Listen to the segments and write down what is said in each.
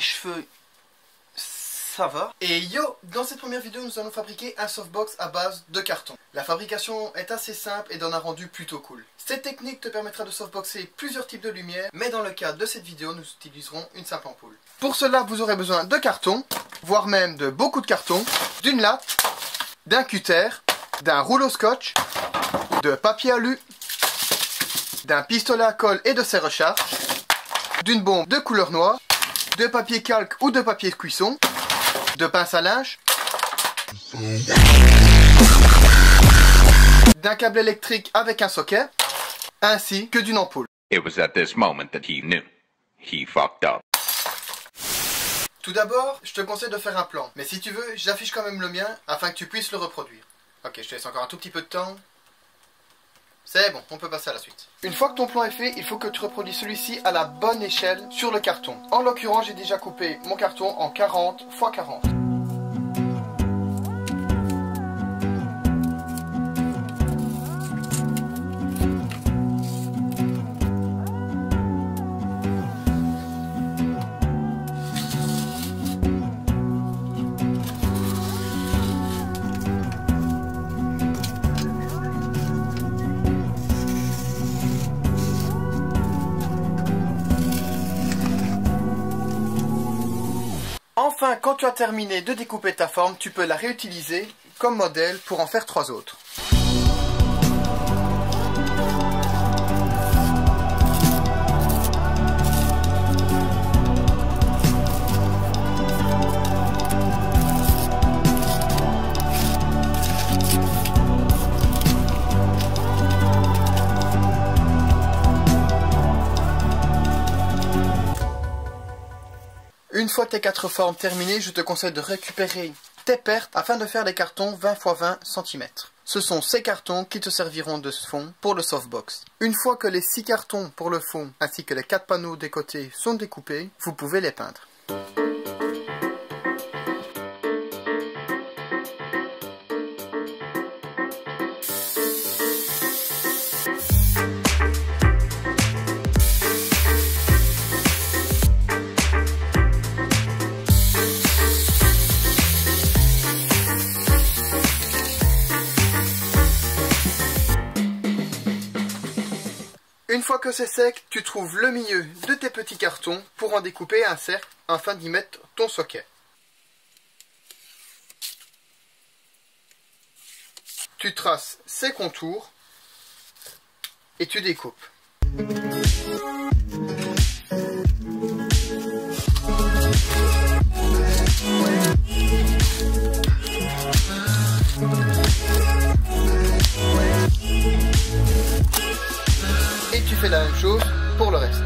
cheveux, ça va. Et yo, dans cette première vidéo, nous allons fabriquer un softbox à base de carton. La fabrication est assez simple et donne un rendu plutôt cool. Cette technique te permettra de softboxer plusieurs types de lumière, mais dans le cadre de cette vidéo, nous utiliserons une simple ampoule. Pour cela, vous aurez besoin de carton, voire même de beaucoup de carton, d'une latte, d'un cutter, d'un rouleau scotch, de papier alu, d'un pistolet à colle et de ses recharges, d'une bombe de couleur noire, de papier calque ou de papier cuisson, de pince à linge, d'un câble électrique avec un socket, ainsi que d'une ampoule. It was at this moment that he knew. He fucked up. Tout d'abord, je te conseille de faire un plan. Mais si tu veux, j'affiche quand même le mien afin que tu puisses le reproduire. Ok, je te laisse encore un tout petit peu de temps. C'est bon, on peut passer à la suite. Une fois que ton plan est fait, il faut que tu reproduises celui-ci à la bonne échelle sur le carton. En l'occurrence, j'ai déjà coupé mon carton en 40 x 40. Enfin, quand tu as terminé de découper ta forme, tu peux la réutiliser comme modèle pour en faire 3 autres. Une fois tes 4 formes terminées, je te conseille de récupérer tes pertes afin de faire des cartons 20 x 20 cm. Ce sont ces cartons qui te serviront de fond pour le softbox. Une fois que les 6 cartons pour le fond ainsi que les 4 panneaux des côtés sont découpés, vous pouvez les peindre. Une fois que c'est sec, tu trouves le milieu de tes petits cartons pour en découper un cercle afin d'y mettre ton socket. Tu traces ses contours et tu découpes. Et tu fais la même chose pour le reste.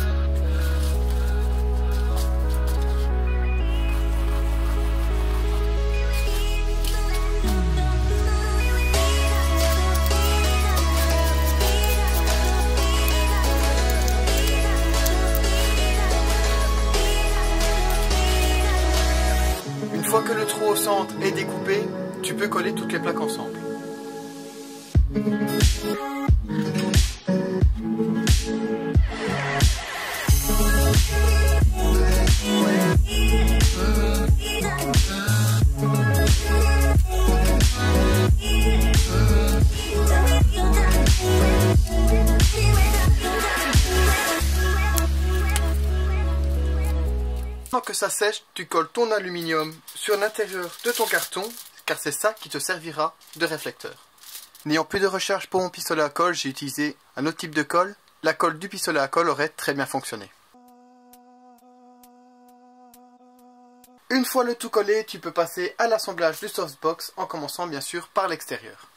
Une fois que le trou au centre est découpé, tu peux coller toutes les plaques ensemble. Que ça sèche, tu colles ton aluminium sur l'intérieur de ton carton, car c'est ça qui te servira de réflecteur. N'ayant plus de recharge pour mon pistolet à colle, j'ai utilisé un autre type de colle. La colle du pistolet à colle aurait très bien fonctionné. Une fois le tout collé, tu peux passer à l'assemblage du softbox en commençant bien sûr par l'extérieur.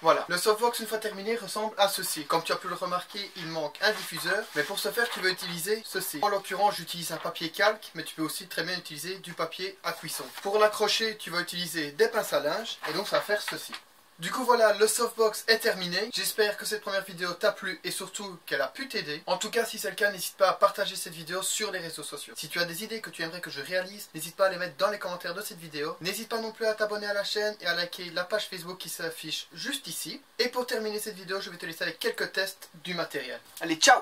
Voilà, le softbox une fois terminé ressemble à ceci. Comme tu as pu le remarquer, il manque un diffuseur, mais pour ce faire tu vas utiliser ceci. En l'occurrence j'utilise un papier calque, mais tu peux aussi très bien utiliser du papier à cuisson. Pour l'accrocher tu vas utiliser des pinces à linge, et donc ça va faire ceci. Du coup voilà, le softbox est terminé. J'espère que cette première vidéo t'a plu et surtout qu'elle a pu t'aider. En tout cas, si c'est le cas, n'hésite pas à partager cette vidéo sur les réseaux sociaux. Si tu as des idées que tu aimerais que je réalise, n'hésite pas à les mettre dans les commentaires de cette vidéo. N'hésite pas non plus à t'abonner à la chaîne et à liker la page Facebook qui s'affiche juste ici. Et pour terminer cette vidéo, je vais te laisser avec quelques tests du matériel. Allez, ciao!